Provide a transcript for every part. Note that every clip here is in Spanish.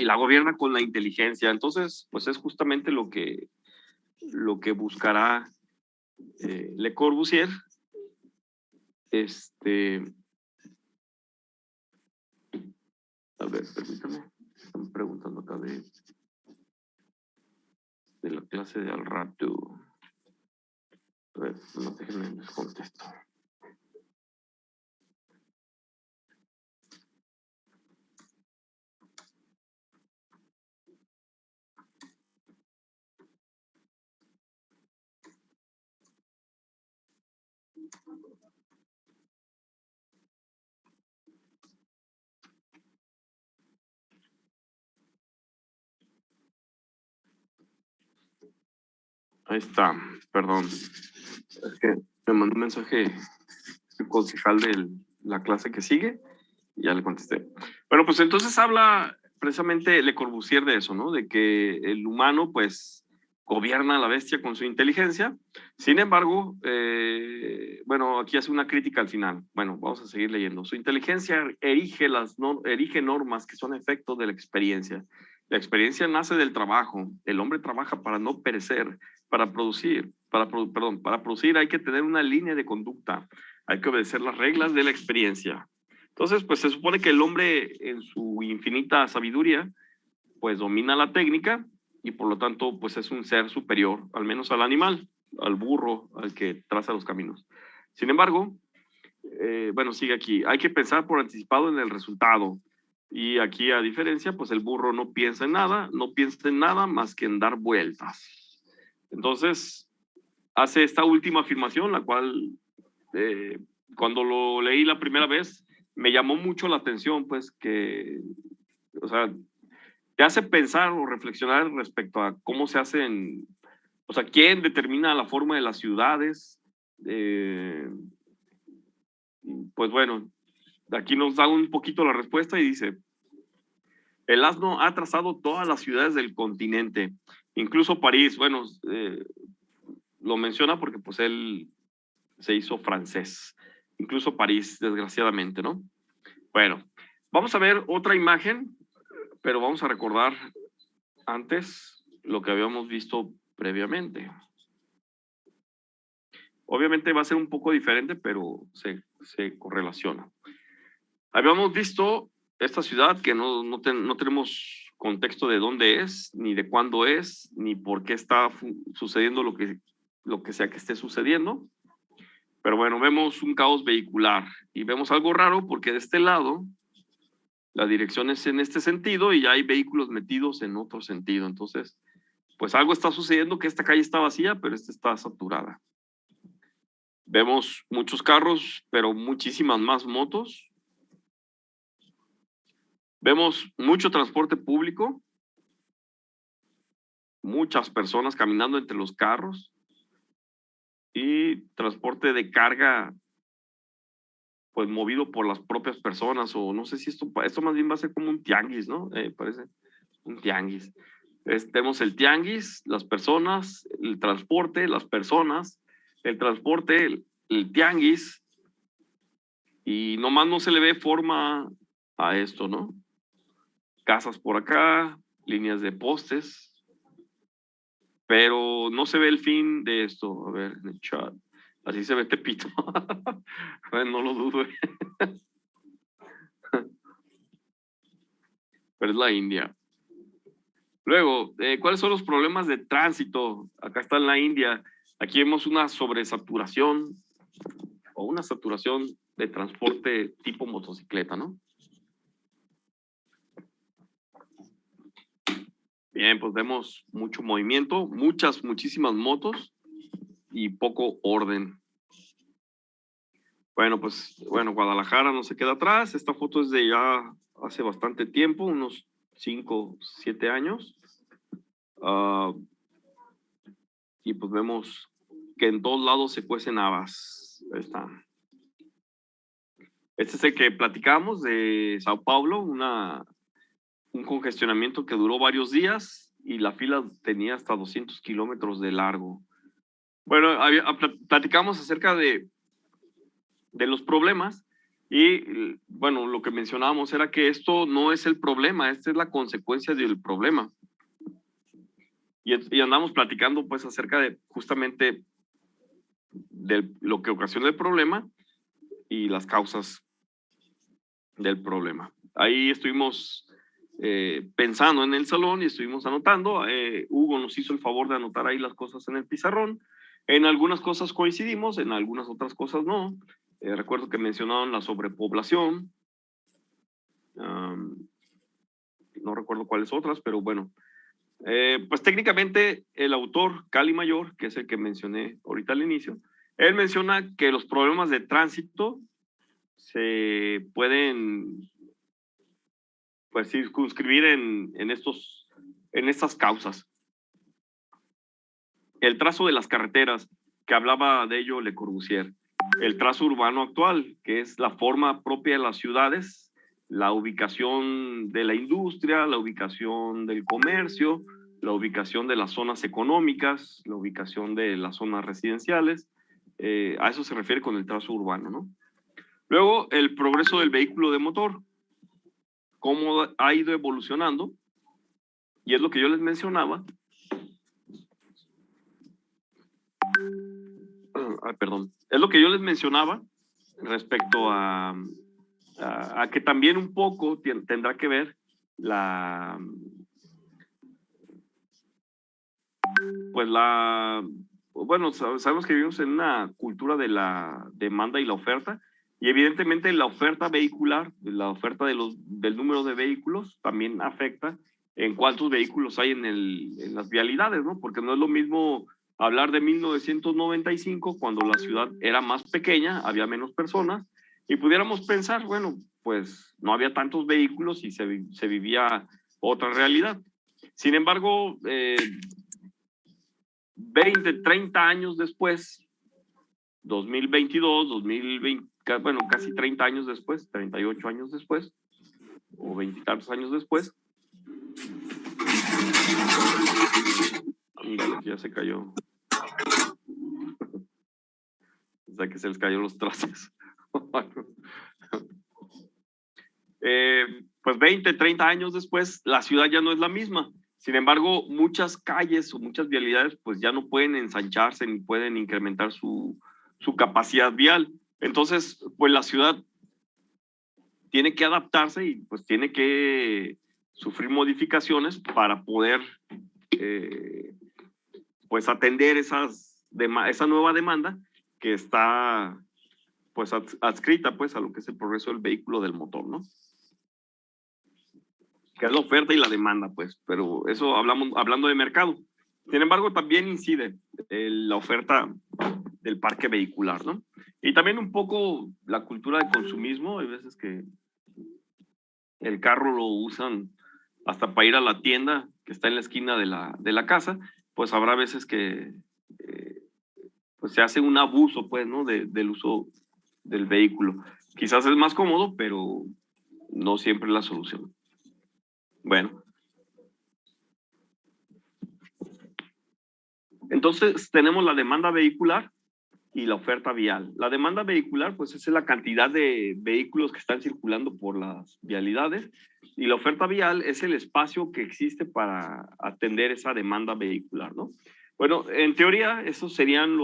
y la gobierna con la inteligencia. Entonces, pues es justamente lo que buscará Le Corbusier. A ver, permítame, están preguntando acá de la clase de al rato. A ver, no déjenme les contesto. Ahí está, perdón. Es que me mandó un mensaje el concejal de la clase que sigue y ya le contesté. Bueno, pues entonces habla precisamente Le Corbusier de eso, ¿no? De que el humano, pues, gobierna a la bestia con su inteligencia. Sin embargo, bueno, aquí hace una crítica al final. Bueno, vamos a seguir leyendo. Su inteligencia erige normas que son efecto de la experiencia. La experiencia nace del trabajo. El hombre trabaja para no perecer, para producir, para producir hay que tener una línea de conducta. Hay que obedecer las reglas de la experiencia. Entonces, pues se supone que el hombre en su infinita sabiduría, pues domina la técnica y por lo tanto, pues es un ser superior, al menos al animal, al burro, al que traza los caminos. Sin embargo, bueno, sigue aquí, hay que pensar por anticipado en el resultado. Y aquí, a diferencia, pues el burro no piensa en nada más que en dar vueltas. Entonces, hace esta última afirmación, la cual cuando lo leí la primera vez, me llamó mucho la atención, pues que, o sea, te hace pensar o reflexionar respecto a cómo se hacen, o sea, quién determina la forma de las ciudades. Pues bueno, aquí nos da un poquito la respuesta y dice, el asno ha trazado todas las ciudades del continente, incluso París. Bueno, lo menciona porque pues él se hizo francés, incluso París, desgraciadamente, ¿no? Bueno, vamos a ver otra imagen, pero vamos a recordar antes lo que habíamos visto previamente. Obviamente va a ser un poco diferente, pero se correlaciona. Habíamos visto esta ciudad que no tenemos contexto de dónde es, ni de cuándo es, ni por qué está sucediendo lo que sea que esté sucediendo. Pero bueno, vemos un caos vehicular y vemos algo raro porque de este lado la dirección es en este sentido y ya hay vehículos metidos en otro sentido. Entonces, pues algo está sucediendo, que esta calle está vacía, pero esta está saturada. Vemos muchos carros, pero muchísimas más motos. Vemos mucho transporte público, muchas personas caminando entre los carros y transporte de carga, pues movido por las propias personas, o no sé si esto más bien va a ser como un tianguis, ¿no? Parece un tianguis. Tenemos el tianguis, las personas, el transporte, las personas, el transporte, el tianguis, y nomás no se le ve forma a esto, ¿no? Casas por acá, líneas de postes, pero no se ve el fin de esto. A ver, en el chat. Así se ve Tepito. No lo dudo. Pero es la India. Luego, ¿cuáles son los problemas de tránsito? Acá está en la India. Aquí vemos una sobresaturación o una saturación de transporte tipo motocicleta, ¿no? Bien, pues vemos mucho movimiento, muchísimas motos y poco orden. Bueno, pues, Guadalajara no se queda atrás. Esta foto es de ya hace bastante tiempo, unos 5, 7 años. Y pues vemos que en todos lados se cuecen habas. Ahí está. Este es el que platicamos de Sao Paulo, un congestionamiento que duró varios días y la fila tenía hasta 200 kilómetros de largo. Bueno, platicamos acerca de los problemas Y bueno, lo que mencionábamos era que esto no es el problema, esta es la consecuencia del problema. Y andamos platicando pues acerca de justamente de lo que ocasiona el problema y las causas del problema. Ahí estuvimos pensando en el salón y estuvimos anotando. Hugo nos hizo el favor de anotar ahí las cosas en el pizarrón. En algunas cosas coincidimos, en algunas otras cosas no. Recuerdo que mencionaron la sobrepoblación. No recuerdo cuáles otras, pero bueno. Pues técnicamente el autor, Cali Mayor, que es el que mencioné ahorita al inicio, él menciona que los problemas de tránsito se pueden pues circunscribir en estas causas. El trazo de las carreteras, que hablaba de ello Le Corbusier. El trazo urbano actual, que es la forma propia de las ciudades, la ubicación de la industria, la ubicación del comercio, la ubicación de las zonas económicas, la ubicación de las zonas residenciales. A eso se refiere con el trazo urbano, ¿no? Luego, el progreso del vehículo de motor, cómo ha ido evolucionando, y es lo que yo les mencionaba. Perdón. Es lo que yo les mencionaba respecto a que también un poco tendrá que ver bueno, sabemos que vivimos en una cultura de la demanda y la oferta, y evidentemente la oferta vehicular, la oferta del número de vehículos también afecta en cuántos vehículos hay en las vialidades, ¿no? Porque no es lo mismo hablar de 1995, cuando la ciudad era más pequeña, había menos personas, y pudiéramos pensar, bueno, pues no había tantos vehículos y se vivía otra realidad. Sin embargo, 20, 30 años después, 2022, 2020, bueno, casi 30 años después, 38 años después, o 20 y tantos años después, ya se cayó. O sea que se les cayó los trastes. Pues 20, 30 años después, la ciudad ya no es la misma. Sin embargo, muchas calles o muchas vialidades pues ya no pueden ensancharse ni pueden incrementar su capacidad vial. Entonces, pues la ciudad tiene que adaptarse y pues tiene que sufrir modificaciones para poder pues atender esa nueva demanda que está pues adscrita pues a lo que es el progreso del vehículo del motor, ¿no? Que es la oferta y la demanda, pues, pero eso hablando de mercado. Sin embargo, también incide la oferta del parque vehicular, ¿no? Y también un poco la cultura de consumismo. Hay veces que el carro lo usan hasta para ir a la tienda que está en la esquina de la casa, pues habrá veces que pues se hace un abuso, pues, ¿no? Del uso del vehículo. Quizás es más cómodo, pero no siempre es la solución. Bueno. Entonces, tenemos la demanda vehicular y la oferta vial. La demanda vehicular, pues, es la cantidad de vehículos que están circulando por las vialidades, y la oferta vial es el espacio que existe para atender esa demanda vehicular, ¿no? Bueno, en teoría, esos serían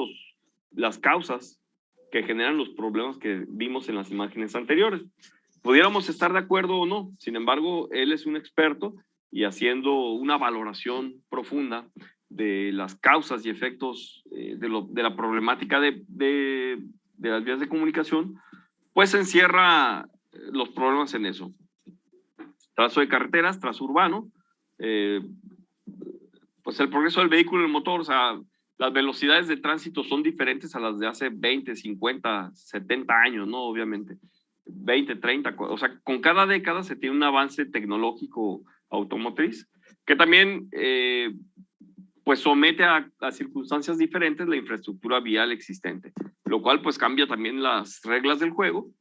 las causas que generan los problemas que vimos en las imágenes anteriores. Pudiéramos estar de acuerdo o no, sin embargo, él es un experto y haciendo una valoración profunda de las causas y efectos de la problemática de las vías de comunicación, pues encierra los problemas en eso. Trazo de carreteras, trazo urbano, pues el progreso del vehículo y el motor, o sea, las velocidades de tránsito son diferentes a las de hace 20, 50, 70 años, ¿no? Obviamente. 20, 30, o sea, con cada década se tiene un avance tecnológico automotriz que también pues somete a circunstancias diferentes la infraestructura vial existente, lo cual pues cambia también las reglas del juego,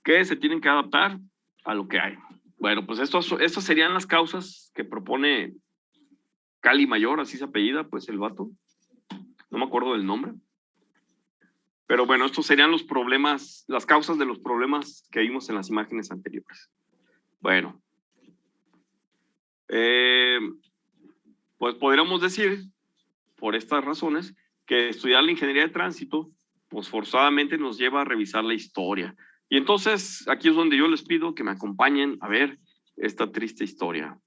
que se tienen que adaptar a lo que hay. Bueno, pues estas serían las causas que propone Cali Mayor, así se apellida, pues el vato, no me acuerdo del nombre. Pero bueno, estos serían los problemas, las causas de los problemas que vimos en las imágenes anteriores. Bueno, pues podríamos decir, por estas razones, que estudiar la ingeniería de tránsito, pues forzadamente nos lleva a revisar la historia. Y entonces, aquí es donde yo les pido que me acompañen a ver esta triste historia.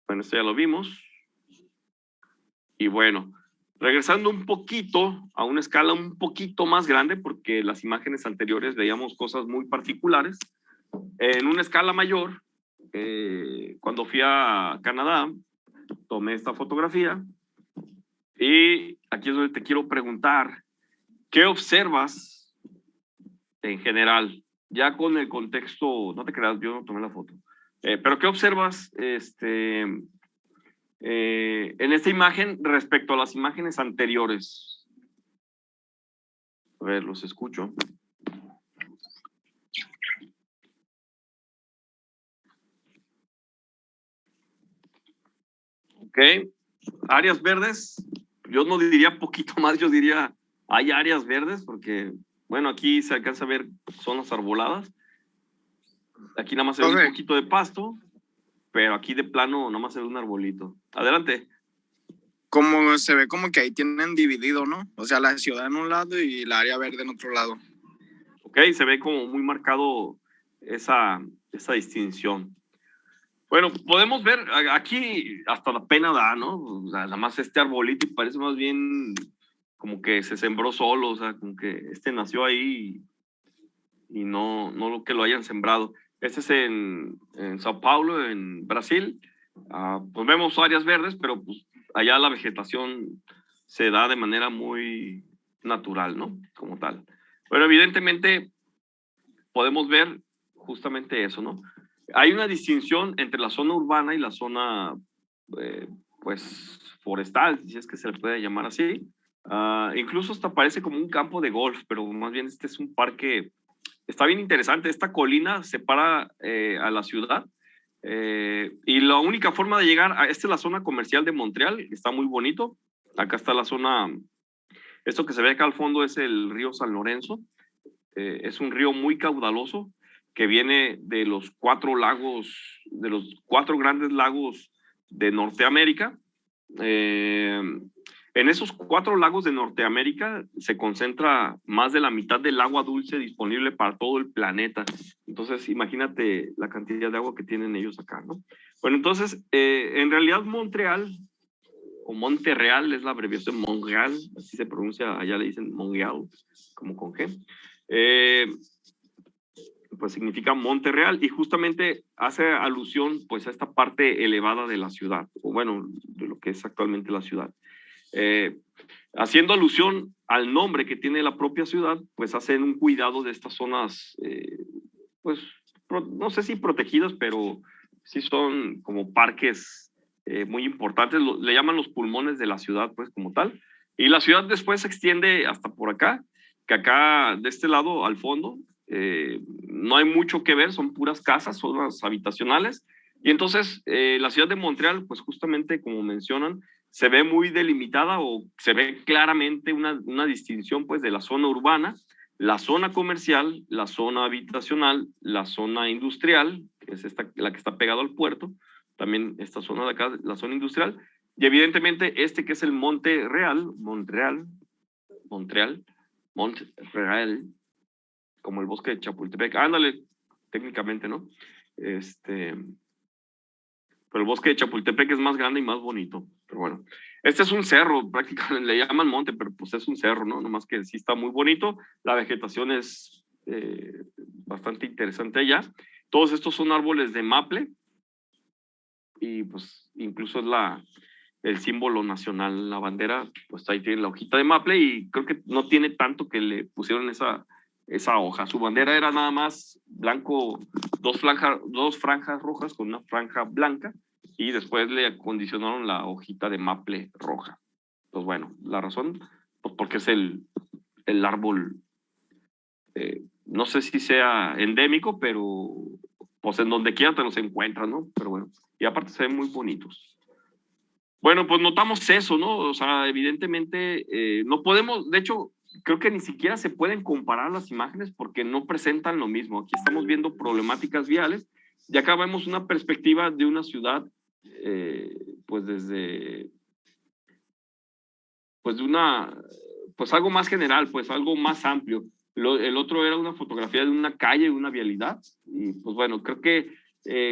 Bueno, esto ya lo vimos. Y bueno, regresando un poquito a una escala un poquito más grande, porque las imágenes anteriores veíamos cosas muy particulares, en una escala mayor, cuando fui a Canadá, tomé esta fotografía y aquí es donde te quiero preguntar, ¿qué observas en general? Ya con el contexto, no te creas, yo no tomé la foto, pero ¿qué observas en esta imagen respecto a las imágenes anteriores? A ver, los escucho. Ok, áreas verdes, yo no diría poquito más, yo diría hay áreas verdes porque, bueno, aquí se alcanza a ver zonas arboladas. Aquí nada más se ve un poquito de pasto, pero aquí de plano nada más se ve un arbolito. Adelante. Como se ve como que ahí tienen dividido, ¿no? O sea, la ciudad en un lado y la área verde en otro lado. Ok, se ve como muy marcado esa distinción. Bueno, podemos ver aquí hasta la pena da, ¿no? Nada más este arbolito y parece más bien como que se sembró solo, o sea, como que este nació ahí y no lo que lo hayan sembrado. Este es en Sao Paulo, en Brasil. Pues vemos áreas verdes, pero pues allá la vegetación se da de manera muy natural, ¿no? Como tal. Pero evidentemente podemos ver justamente eso, ¿no? Hay una distinción entre la zona urbana y la zona, pues, forestal, si es que se le puede llamar así. Incluso hasta parece como un campo de golf, pero más bien este es un parque. Está bien interesante. Esta colina separa a la ciudad y la única forma de llegar a esta es la zona comercial de Montreal. Está muy bonito. Acá está la zona. Esto que se ve acá al fondo es el río San Lorenzo. Es un río muy caudaloso que viene de los 4 lagos, de los 4 grandes lagos de Norteamérica. En esos 4 lagos de Norteamérica se concentra más de la mitad del agua dulce disponible para todo el planeta. Entonces, imagínate la cantidad de agua que tienen ellos acá, ¿no? Bueno, entonces, en realidad Montreal, o Monterreal, es la abreviación Montreal, así se pronuncia, allá le dicen Montreal, como con G. Pues significa Monte Real y justamente hace alusión pues a esta parte elevada de la ciudad, o bueno, de lo que es actualmente la ciudad. Haciendo alusión al nombre que tiene la propia ciudad, pues hacen un cuidado de estas zonas, pues no sé si protegidas, pero sí son como parques muy importantes, le llaman los pulmones de la ciudad, pues como tal. Y la ciudad después se extiende hasta por acá, que acá de este lado al fondo no hay mucho que ver, son puras casas, zonas habitacionales. Y entonces la ciudad de Montreal, pues justamente como mencionan, se ve muy delimitada o se ve claramente una distinción pues de la zona urbana, la zona comercial, la zona habitacional, la zona industrial, que es la que está pegado al puerto, también esta zona de acá, la zona industrial, y evidentemente este que es el Monte Real, Montreal, como el bosque de Chapultepec, ándale, técnicamente, ¿no? Pero el bosque de Chapultepec es más grande y más bonito, pero bueno. Este es un cerro, prácticamente le llaman monte, pero pues es un cerro, ¿no? Nomás que sí está muy bonito, la vegetación es bastante interesante allá. Todos estos son árboles de maple y pues incluso es el símbolo nacional, la bandera, pues ahí tiene la hojita de maple y creo que no tiene tanto que le pusieron esa hoja. Su bandera era nada más blanco, dos franjas rojas con una franja blanca y después le acondicionaron la hojita de maple roja. Pues bueno, la razón, pues porque es el árbol, no sé si sea endémico, pero pues en donde quiera te los encuentras, ¿no? Pero bueno, y aparte se ven muy bonitos. Bueno, pues notamos eso, ¿no? O sea, evidentemente no podemos, de hecho, creo que ni siquiera se pueden comparar las imágenes porque no presentan lo mismo. Aquí estamos viendo problemáticas viales y acá vemos una perspectiva de una ciudad, pues desde, pues de una, pues algo más general, pues algo más amplio. El otro era una fotografía de una calle, una vialidad, y pues bueno, creo que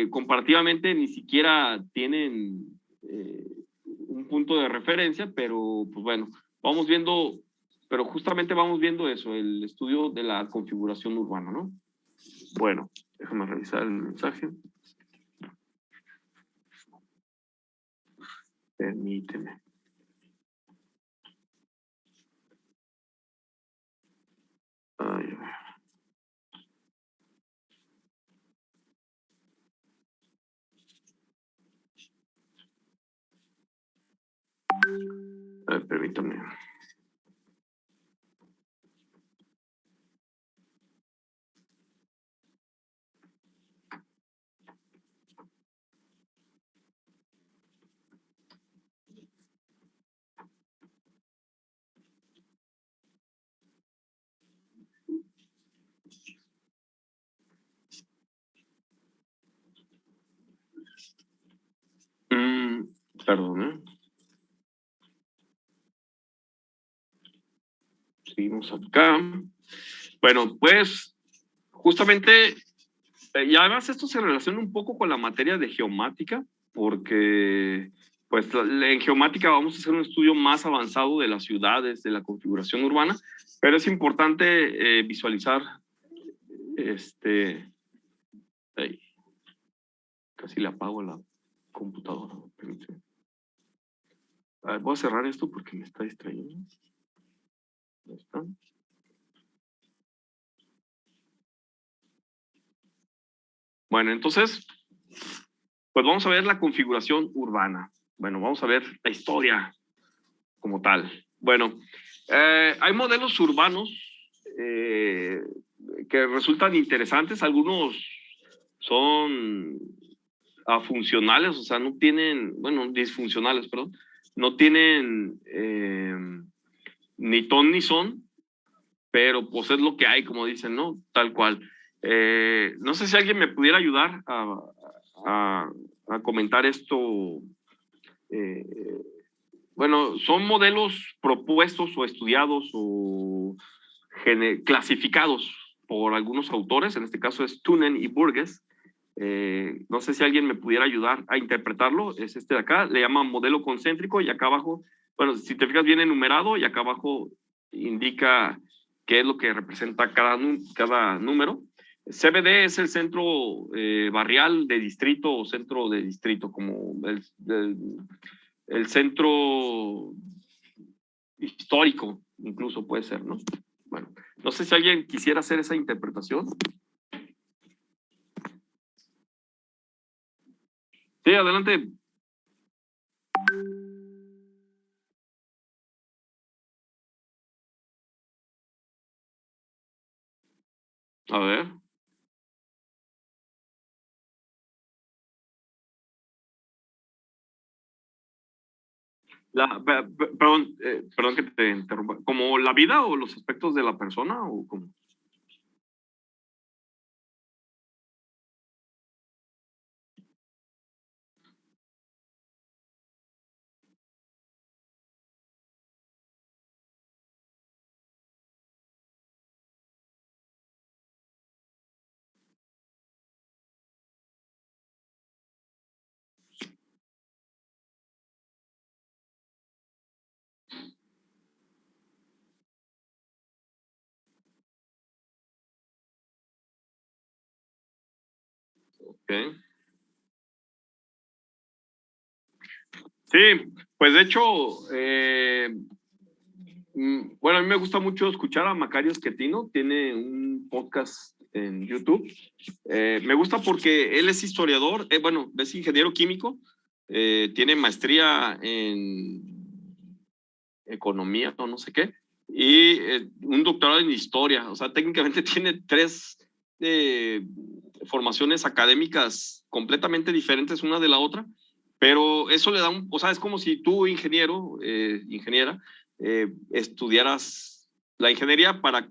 comparativamente ni siquiera tienen un punto de referencia, pero pues bueno, vamos viendo, pero justamente vamos viendo eso, el estudio de la configuración urbana, ¿no? Bueno, déjame revisar el mensaje. Permíteme. Ay, a ver, permítame. Perdón, ¿eh? Seguimos acá. Bueno, pues justamente, y además esto se relaciona un poco con la materia de geomática, porque pues en geomática vamos a hacer un estudio más avanzado de las ciudades, de la configuración urbana, pero es importante visualizar, ay, casi le apago la computadora. Permíteme. A ver, voy a cerrar esto porque me está distrayendo. Ahí está. Bueno, entonces, pues vamos a ver la configuración urbana. Bueno, vamos a ver la historia como tal. Bueno, hay modelos urbanos eh, que resultan interesantes. Algunos son funcionales, o sea, no tienen, bueno, disfuncionales, perdón, no tienen ni ton ni son, pero pues es lo que hay, como dicen, ¿no? Tal cual. No sé si alguien me pudiera ayudar a, a comentar esto. Eh, bueno, son modelos propuestos o estudiados o clasificados por algunos autores, en este caso es Tunen y Burgess. No sé si alguien me pudiera ayudar a interpretarlo, es este de acá, le llaman modelo concéntrico y acá abajo, bueno, si te fijas viene enumerado y acá abajo indica qué es lo que representa cada número. CBD es el centro barrial de distrito o centro de distrito, como el centro histórico, incluso puede ser, ¿no? Bueno, no sé si alguien quisiera hacer esa interpretación. Sí, adelante. A ver. Perdón, perdón que te interrumpa. ¿Como la vida o los aspectos de la persona o cómo? Okay. Sí, pues de hecho, bueno, a mí me gusta mucho escuchar a Macario Schettino, tiene un podcast en YouTube. Me gusta porque él es historiador, bueno, es ingeniero químico, tiene maestría en economía o no sé qué, y un doctorado en historia. O sea, técnicamente tiene tres formaciones académicas completamente diferentes una de la otra, pero eso le da o sea, es como si tú, ingeniero, ingeniera, estudiaras la ingeniería para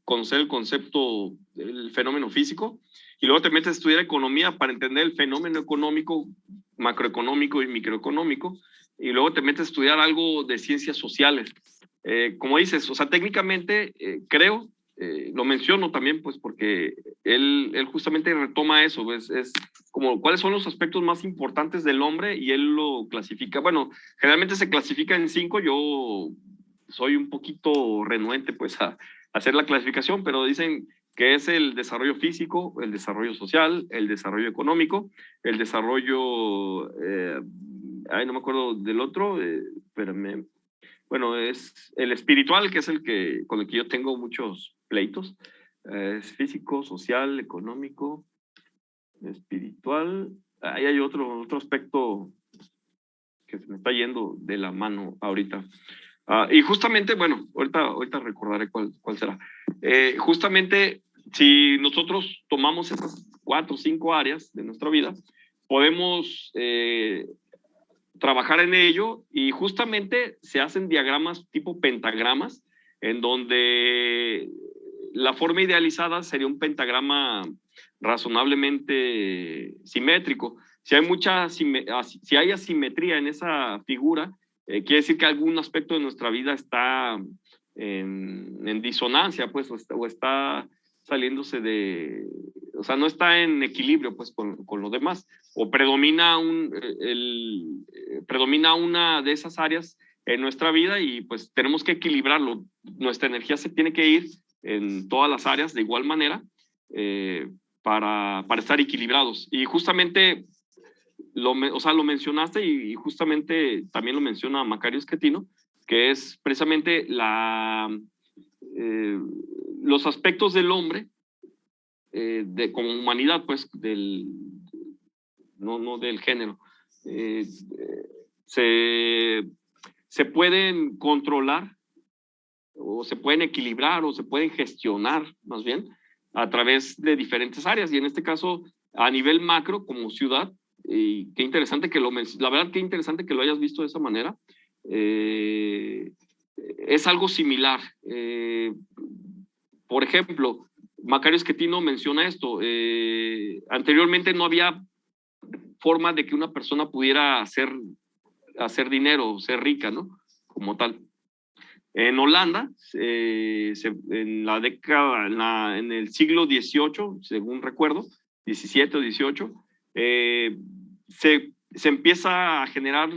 conocer el concepto del fenómeno físico, y luego te metes a estudiar economía para entender el fenómeno económico, macroeconómico y microeconómico, y luego te metes a estudiar algo de ciencias sociales. Como dices, o sea, técnicamente creo, lo menciono también, pues porque él justamente retoma eso, es como cuáles son los aspectos más importantes del hombre y él lo clasifica. Bueno, generalmente se clasifica en 5, yo soy un poquito renuente pues a hacer la clasificación, pero dicen que es el desarrollo físico, el desarrollo social, el desarrollo económico, el desarrollo, no me acuerdo del otro, espérame, bueno, es el espiritual, que es el que con el que yo tengo muchos pleitos, es físico, social, económico, espiritual. Ahí hay otro aspecto que se me está yendo de la mano ahorita. Y justamente, bueno, ahorita recordaré cuál será. Justamente, si nosotros tomamos esas 4 o 5 áreas de nuestra vida, podemos trabajar en ello y justamente se hacen diagramas tipo pentagramas, en donde la forma idealizada sería un pentagrama razonablemente simétrico. Si hay asimetría en esa figura, quiere decir que algún aspecto de nuestra vida está en disonancia, pues, o está saliéndose o sea, no está en equilibrio, pues, con lo demás, o predomina una de esas áreas en nuestra vida y pues tenemos que equilibrarlo. Nuestra energía se tiene que ir en todas las áreas de igual manera para estar equilibrados. Y justamente lo mencionaste y justamente también lo menciona Macario Schettino, que es precisamente los aspectos del hombre como humanidad, pues, no del género, se pueden controlar o se pueden equilibrar o se pueden gestionar más bien a través de diferentes áreas y en este caso a nivel macro como ciudad. Y qué interesante la verdad, qué interesante que lo hayas visto de esa manera. Es algo similar. Por ejemplo, Macario Schettino menciona esto. Anteriormente no había forma de que una persona pudiera hacer dinero, ser rica, ¿no? Como tal. En Holanda, en la década, en el siglo XVIII, según recuerdo, XVII o XVIII, se empieza a generar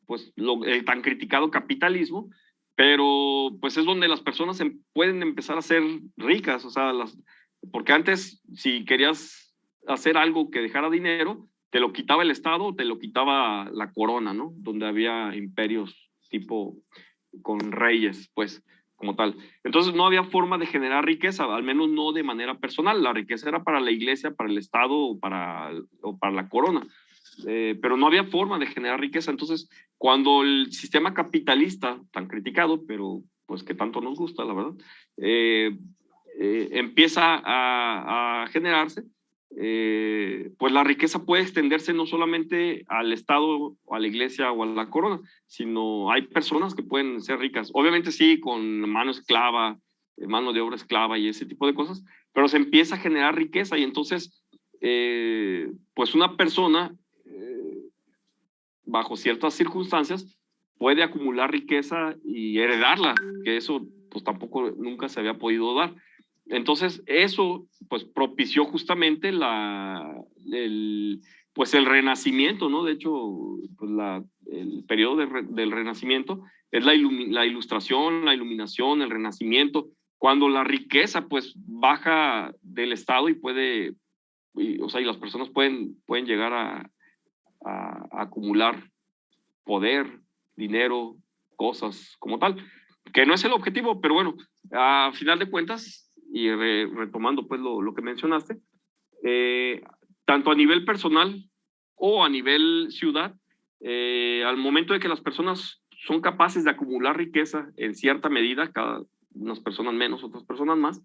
pues, el tan criticado capitalismo, pero pues es donde las personas pueden empezar a ser ricas, o sea, porque antes si querías hacer algo que dejara dinero, te lo quitaba el Estado o te lo quitaba la corona, ¿no? Donde había imperios tipo con reyes, pues, como tal. Entonces no había forma de generar riqueza, al menos no de manera personal. La riqueza era para la iglesia, para el Estado o para la corona. Pero no había forma de generar riqueza. Entonces, cuando el sistema capitalista, tan criticado, pero pues que tanto nos gusta, la verdad, empieza a generarse, pues la riqueza puede extenderse no solamente al Estado, o a la iglesia o a la corona, sino hay personas que pueden ser ricas. Obviamente sí, con mano esclava, mano de obra esclava y ese tipo de cosas, pero se empieza a generar riqueza y entonces, pues una persona, bajo ciertas circunstancias, puede acumular riqueza y heredarla, que eso pues tampoco nunca se había podido dar. Entonces, eso pues propició justamente pues el renacimiento, ¿no? De hecho, pues el periodo del renacimiento es la ilustración, la iluminación, el renacimiento, cuando la riqueza pues baja del Estado y o sea, y las personas pueden llegar a acumular poder, dinero, cosas como tal, que no es el objetivo, pero bueno, a final de cuentas, y retomando pues lo que mencionaste, tanto a nivel personal o a nivel ciudad, al momento de que las personas son capaces de acumular riqueza en cierta medida, unas personas menos, otras personas más,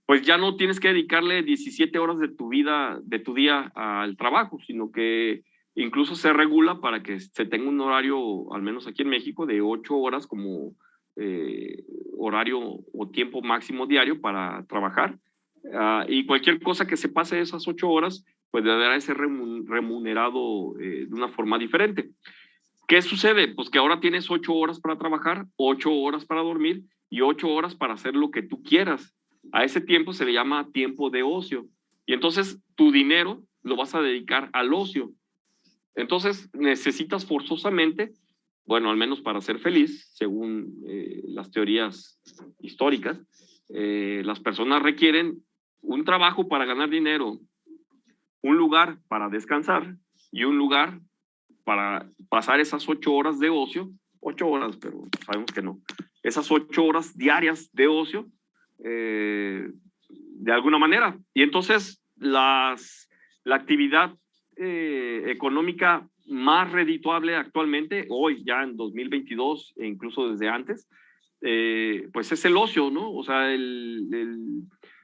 pues ya no tienes que dedicarle 17 horas de tu vida, de tu día al trabajo, sino que incluso se regula para que se tenga un horario, al menos aquí en México, de 8 horas como horario o tiempo máximo diario para trabajar. Y cualquier cosa que se pase de esas 8 horas, pues deberá ser remunerado de una forma diferente. ¿Qué sucede? Pues que ahora tienes 8 horas para trabajar, 8 horas para dormir y 8 horas para hacer lo que tú quieras. A ese tiempo se le llama tiempo de ocio. Y entonces tu dinero lo vas a dedicar al ocio. Entonces necesitas forzosamente, bueno, al menos para ser feliz, según las teorías históricas, las personas requieren un trabajo para ganar dinero, un lugar para descansar y un lugar para pasar esas 8 horas de ocio, 8 horas, pero sabemos que no, esas 8 horas diarias de ocio, de alguna manera. Y entonces la actividad económica más redituable actualmente, hoy ya en 2022 e incluso desde antes, pues es el ocio, ¿no? O sea,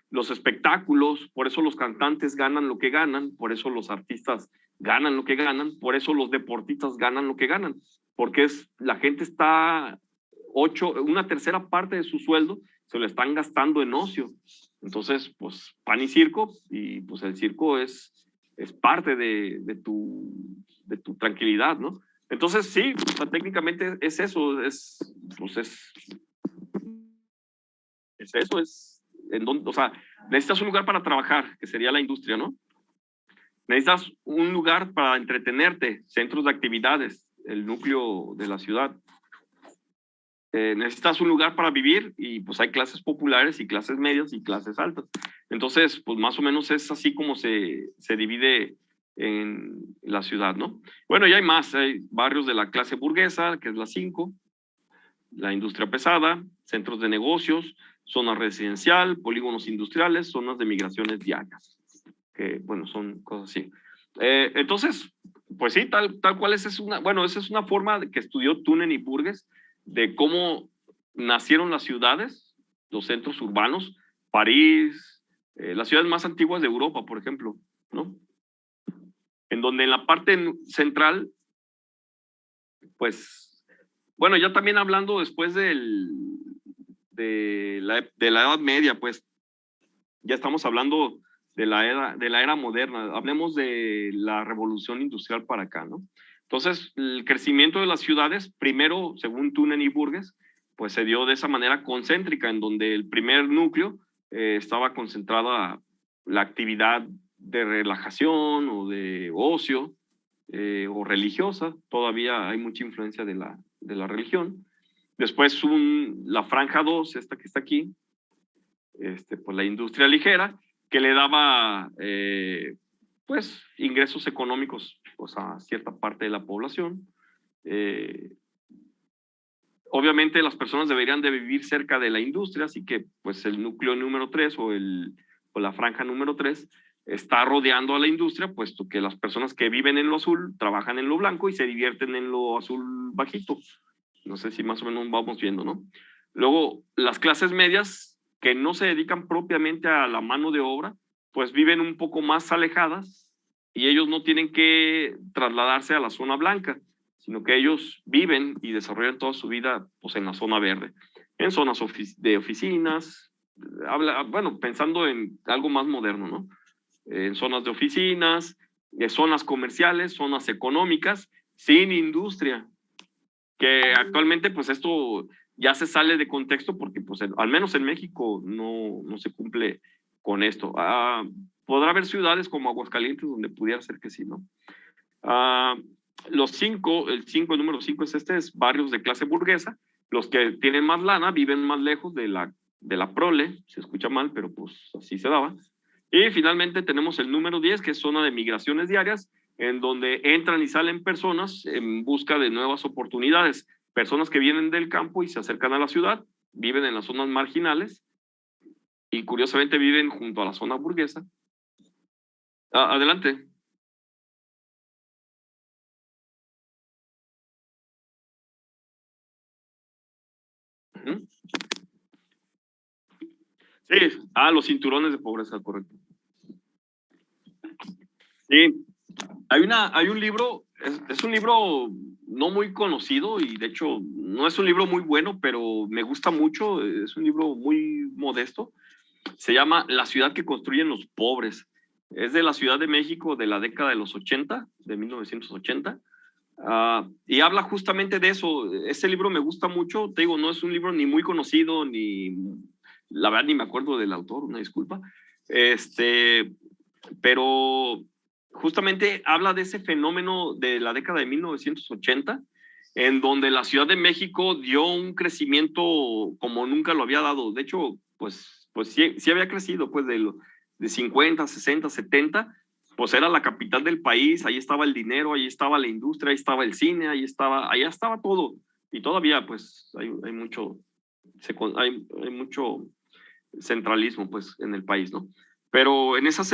los espectáculos, por eso los cantantes ganan lo que ganan, por eso los artistas ganan lo que ganan, por eso los deportistas ganan lo que ganan, porque la gente está una tercera parte de su sueldo se lo están gastando en ocio. Entonces, pues pan y circo, y pues el circo es parte de tu tranquilidad, ¿no? Entonces, sí, o sea, técnicamente es eso, pues es eso, en donde, o sea, necesitas un lugar para trabajar, que sería la industria, ¿no? Necesitas un lugar para entretenerte, centros de actividades, el núcleo de la ciudad. Necesitas un lugar para vivir y pues hay clases populares y clases medias y clases altas. Entonces, pues más o menos es así como se divide en la ciudad, ¿no? Bueno, y hay más, hay barrios de la clase burguesa, que es la 5, la industria pesada, centros de negocios, zona residencial, polígonos industriales, zonas de migraciones diarias, que bueno, son cosas así. Entonces, pues sí, tal cual esa es una forma que estudió Tunen y Burgess de cómo nacieron las ciudades, los centros urbanos, París, las ciudades más antiguas de Europa, por ejemplo, ¿no? En donde en la parte central, pues, bueno, ya también hablando después de la Edad Media, pues, ya estamos hablando de la era moderna, hablemos de la revolución industrial para acá, ¿no? Entonces, el crecimiento de las ciudades, primero, según Tunen y Burgess, pues se dio de esa manera concéntrica, en donde el primer núcleo estaba concentrada la actividad de relajación o de ocio o religiosa, todavía hay mucha influencia de la religión. Después la franja 2, esta que está aquí, pues la industria ligera, que le daba pues ingresos económicos pues, a cierta parte de la población. Obviamente las personas deberían de vivir cerca de la industria, así que pues el núcleo número 3 o la franja número 3 está rodeando a la industria, puesto que las personas que viven en lo azul trabajan en lo blanco y se divierten en lo azul bajito. No sé si más o menos vamos viendo, ¿no? Luego, las clases medias que no se dedican propiamente a la mano de obra, pues viven un poco más alejadas y ellos no tienen que trasladarse a la zona blanca, sino que ellos viven y desarrollan toda su vida pues, en la zona verde, en zonas de oficinas, bueno, pensando en algo más moderno, ¿no? En zonas de oficinas, zonas comerciales, zonas económicas, sin industria, que actualmente pues esto ya se sale de contexto porque pues al menos en México no se cumple con esto. Podrá haber ciudades como Aguascalientes donde pudiera ser que sí, ¿no? El número 5 es barrios de clase burguesa. Los que tienen más lana viven más lejos de la prole, se escucha mal, pero pues así se daba. Y finalmente tenemos el número 10, que es zona de migraciones diarias, en donde entran y salen personas en busca de nuevas oportunidades. Personas que vienen del campo y se acercan a la ciudad, viven en las zonas marginales y curiosamente viven junto a la zona burguesa. Adelante. Sí, los cinturones de pobreza, correcto. Sí, hay un libro, es un libro no muy conocido y de hecho no es un libro muy bueno, pero me gusta mucho, es un libro muy modesto. Se llama La ciudad que construyen los pobres. Es de la Ciudad de México de la década de los 80, de 1980. Y habla justamente de eso. Este libro me gusta mucho. Te digo, no es un libro ni muy conocido, ni la verdad ni me acuerdo del autor, una disculpa. Pero justamente habla de ese fenómeno de la década de 1980, en donde la Ciudad de México dio un crecimiento como nunca lo había dado. De hecho, pues sí había crecido, pues de 50, 60, 70, pues era la capital del país, ahí estaba el dinero, ahí estaba la industria, ahí estaba el cine, allá estaba todo. Y todavía, pues, hay mucho, hay mucho centralismo, pues, en el país, ¿no? Pero en esas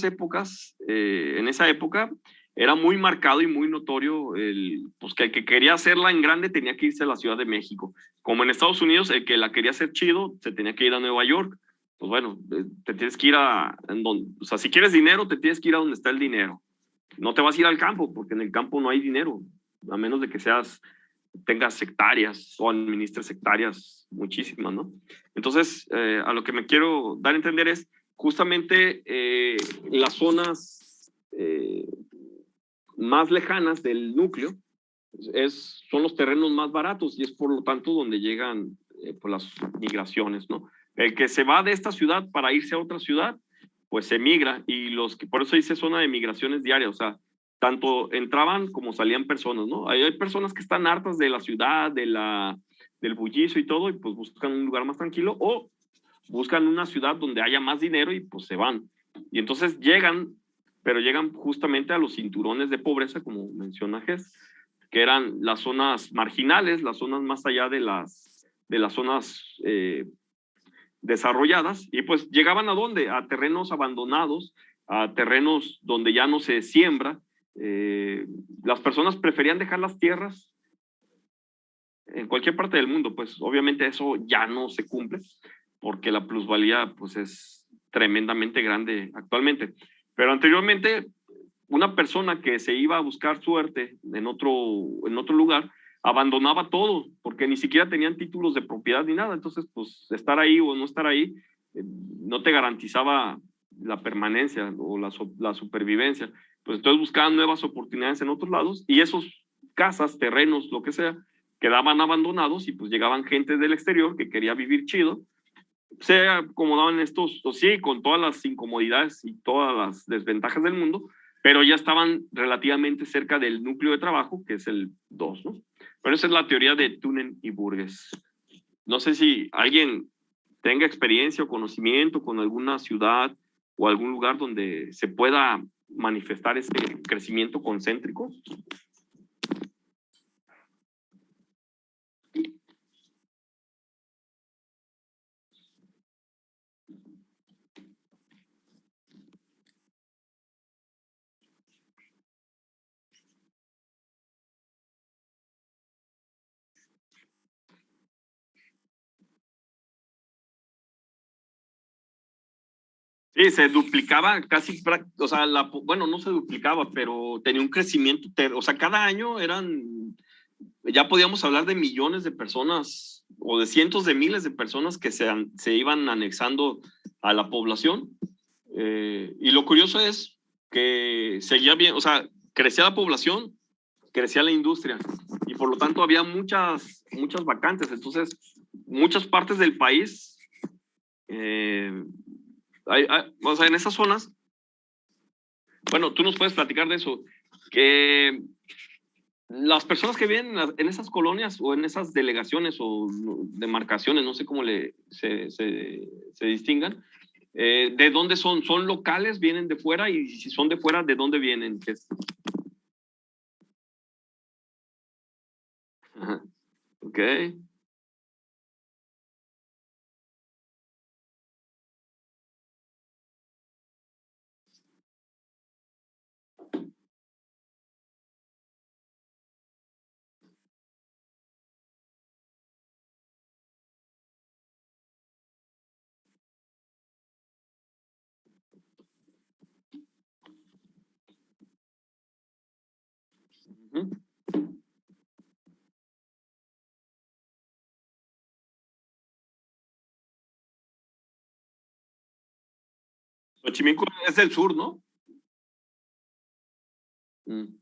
épocas, en esa época, era muy marcado y muy notorio pues que el que quería hacerla en grande tenía que irse a la Ciudad de México. Como en Estados Unidos, el que la quería hacer chido se tenía que ir a Nueva York. Pues bueno, te tienes que ir o sea, si quieres dinero, te tienes que ir a donde está el dinero. No te vas a ir al campo, porque en el campo no hay dinero, a menos de que tengas hectáreas o administres hectáreas muchísimas, ¿no? Entonces, a lo que me quiero dar a entender es justamente las zonas más lejanas del núcleo son los terrenos más baratos y es por lo tanto donde llegan pues las migraciones, ¿no? El que se va de esta ciudad para irse a otra ciudad, pues se migra y por eso dice zona de migraciones diarias, o sea, tanto entraban como salían personas, ¿no? Hay personas que están hartas de la ciudad, del bullicio y todo, y pues buscan un lugar más tranquilo o buscan una ciudad donde haya más dinero y pues se van. Y entonces pero llegan justamente a los cinturones de pobreza, como menciona Gess, que eran las zonas marginales, las zonas más allá de las zonas desarrolladas, y pues llegaban a dónde? A terrenos abandonados, a terrenos donde ya no se siembra. Las personas preferían dejar las tierras en cualquier parte del mundo, pues obviamente eso ya no se cumple, porque la plusvalía pues es tremendamente grande actualmente. Pero anteriormente, una persona que se iba a buscar suerte en otro lugar, abandonaba todo, porque ni siquiera tenían títulos de propiedad ni nada. Entonces, pues estar ahí o no estar ahí no te garantizaba la permanencia o la supervivencia. Pues entonces buscaban nuevas oportunidades en otros lados y esos casas, terrenos, lo que sea, quedaban abandonados y pues llegaban gente del exterior que quería vivir chido, se acomodaban estos, pues sí, con todas las incomodidades y todas las desventajas del mundo, pero ya estaban relativamente cerca del núcleo de trabajo, que es el 2, ¿no? Pero esa es la teoría de Thunen y Burgess. No sé si alguien tenga experiencia o conocimiento con alguna ciudad o algún lugar donde se pueda manifestar este crecimiento concéntrico. Sí, se duplicaba casi, o sea, bueno, no se duplicaba, pero tenía un crecimiento, o sea, cada año ya podíamos hablar de millones de personas o de cientos de miles de personas que se iban anexando a la población. Y lo curioso es que seguía bien, o sea, crecía la población, crecía la industria y por lo tanto había muchas vacantes. Entonces, muchas partes del país, eh, o sea, en esas zonas, bueno, tú nos puedes platicar de eso, que las personas que viven en esas colonias o en esas delegaciones o demarcaciones, no sé cómo se distingan, ¿de dónde son? ¿Son locales? ¿Vienen de fuera? Y si son de fuera, ¿de dónde vienen? Ajá. Ok. Ujú. Xochimilco es del sur, ¿no? Mm.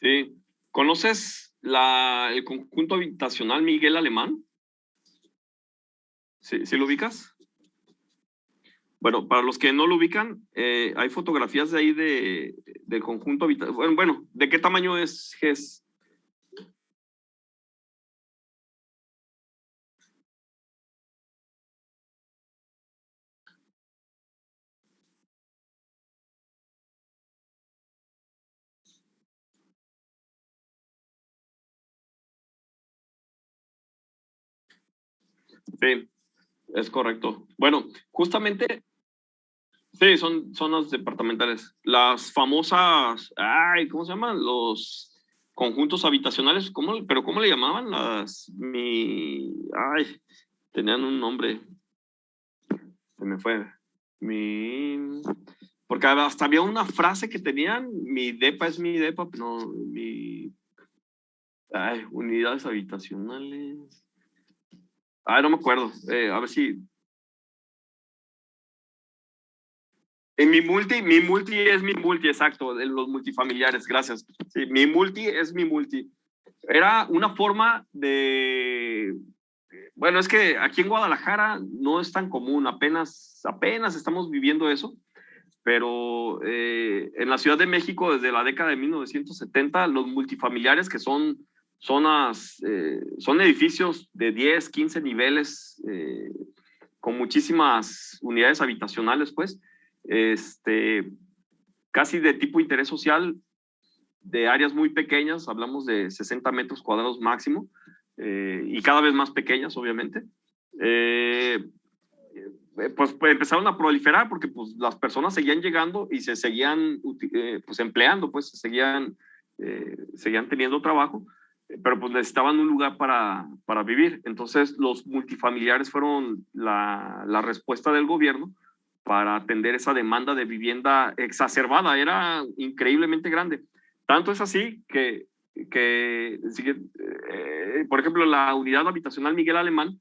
Sí. ¿Conoces el conjunto habitacional Miguel Alemán? ¿Sí, sí lo ubicas? Bueno, para los que no lo ubican, hay fotografías de ahí del conjunto habitacional. Bueno, ¿de qué tamaño es GES? Sí, es correcto. Bueno, justamente, sí, son zonas departamentales. Las famosas, ay, ¿cómo se llaman? Los conjuntos habitacionales, pero ¿cómo le llamaban? Ay, tenían un nombre, se me fue. Mi, porque hasta había una frase que tenían, mi depa es mi depa, no, unidades habitacionales. Ay, no me acuerdo. A ver si, mi multi es mi multi, exacto, de los multifamiliares, gracias. Sí, mi multi es mi multi. Era una forma de, bueno, es que aquí en Guadalajara no es tan común, apenas estamos viviendo eso, pero en la Ciudad de México desde la década de 1970, los multifamiliares que son zonas, son edificios de 10, 15 niveles, con muchísimas unidades habitacionales, pues, este, casi de tipo interés social, de áreas muy pequeñas, hablamos de 60 metros cuadrados máximo, y cada vez más pequeñas, obviamente. Eh, pues empezaron a proliferar porque pues, las personas seguían llegando y se seguían pues, empleando, pues seguían teniendo trabajo, pero pues necesitaban un lugar para vivir. Entonces los multifamiliares fueron la respuesta del gobierno para atender esa demanda de vivienda exacerbada, era increíblemente grande. Tanto es así que por ejemplo, la unidad habitacional Miguel Alemán,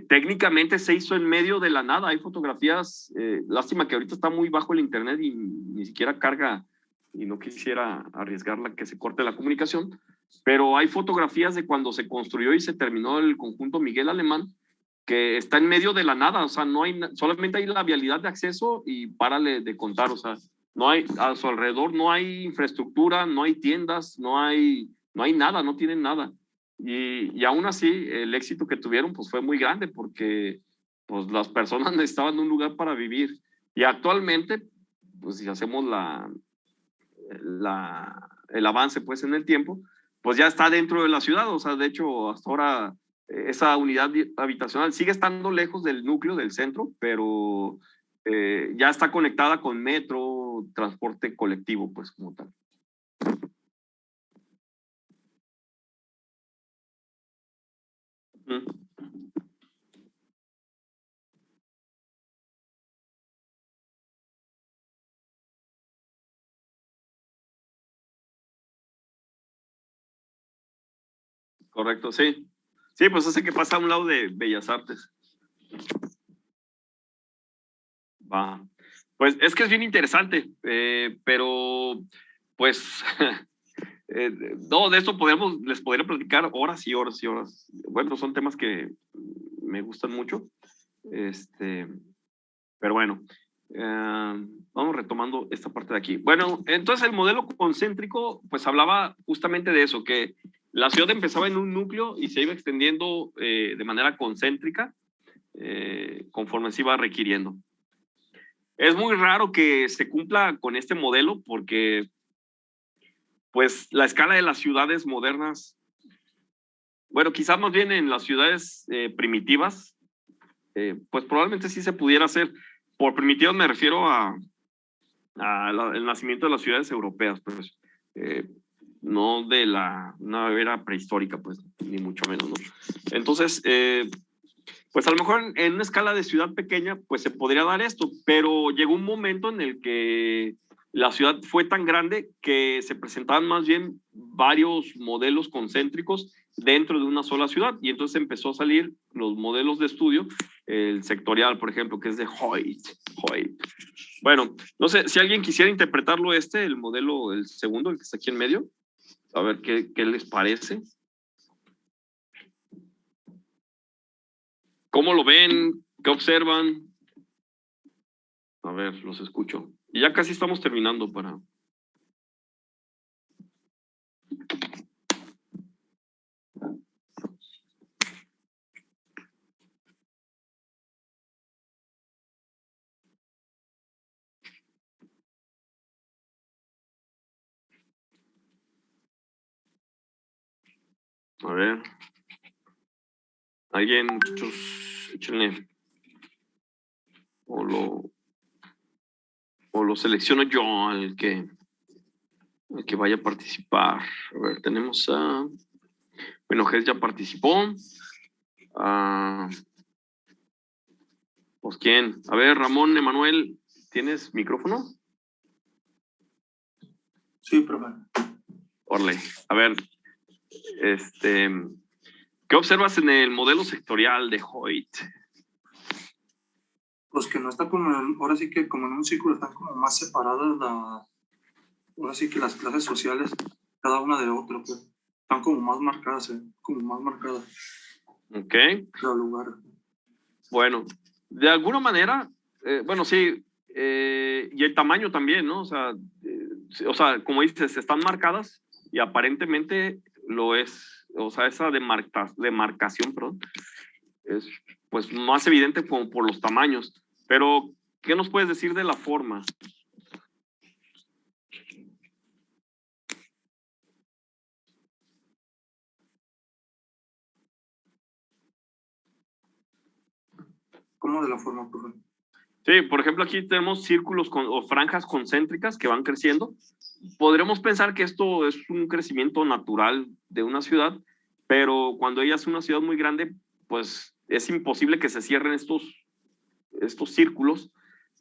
técnicamente se hizo en medio de la nada. Hay fotografías, lástima que ahorita está muy bajo el internet y ni siquiera carga y no quisiera arriesgarla que se corte la comunicación, pero hay fotografías de cuando se construyó y se terminó el conjunto Miguel Alemán, que está en medio de la nada, o sea, no hay, solamente hay la vialidad de acceso y párale de contar, o sea, no hay, a su alrededor no hay infraestructura, no hay tiendas, no hay nada, no tienen nada. Y aún así, el éxito que tuvieron pues fue muy grande porque pues las personas necesitaban un lugar para vivir. Y actualmente, pues si hacemos el avance pues en el tiempo, pues ya está dentro de la ciudad. O sea, de hecho, hasta ahora esa unidad habitacional sigue estando lejos del núcleo, del centro, pero ya está conectada con metro, transporte colectivo, pues como tal. Mm, correcto, sí. Sí, pues hace que pasa a un lado de Bellas Artes. Va. Pues es que es bien interesante, pero pues eh, no, de esto les podría platicar horas y horas y horas. Bueno, son temas que me gustan mucho, este, pero bueno, vamos retomando esta parte de aquí. Bueno, entonces el modelo concéntrico, pues hablaba justamente de eso, que la ciudad empezaba en un núcleo y se iba extendiendo de manera concéntrica conforme se iba requiriendo. Es muy raro que se cumpla con este modelo porque pues la escala de las ciudades modernas bueno, quizás más bien en las ciudades primitivas, pues probablemente sí se pudiera hacer. Por primitivas me refiero el nacimiento de las ciudades europeas, pues, no de una era prehistórica, pues, ni mucho menos, ¿no? Entonces, pues a lo mejor en una escala de ciudad pequeña, pues se podría dar esto, pero llegó un momento en el que la ciudad fue tan grande que se presentaban más bien varios modelos concéntricos dentro de una sola ciudad, y entonces empezó a salir los modelos de estudio, el sectorial, por ejemplo, que es de Hoyt. Bueno, no sé, si alguien quisiera interpretarlo el modelo, el segundo, el que está aquí en medio, a ver qué les parece. ¿Cómo lo ven? ¿Qué observan? A ver, los escucho. Y ya casi estamos terminando para... A ver. Alguien, muchachos, échenle. O lo selecciono yo al que vaya a participar. A ver, tenemos a... Bueno, Gés ya participó. Pues quién. A ver, Ramón, Emanuel, ¿tienes micrófono? Sí, profe. Orle. A ver, ¿qué observas en el modelo sectorial de Hoyt? Pues que no está como, ahora sí que como en un círculo están como más separadas ahora sí que las clases sociales, cada una de otra, pues. Están como más marcadas, como más marcadas. Ok. Los lugares. Bueno, de alguna manera, bueno, sí, y el tamaño también, ¿no? O sea, como dices, están marcadas y aparentemente lo es, o sea, esa demarcación, perdón, es pues más evidente como por los tamaños. Pero, ¿qué nos puedes decir de la forma? ¿Cómo de la forma, profe? Sí, por ejemplo, aquí tenemos círculos o franjas concéntricas que van creciendo. Podremos pensar que esto es un crecimiento natural de una ciudad, pero cuando ella es una ciudad muy grande, pues es imposible que se cierren estos círculos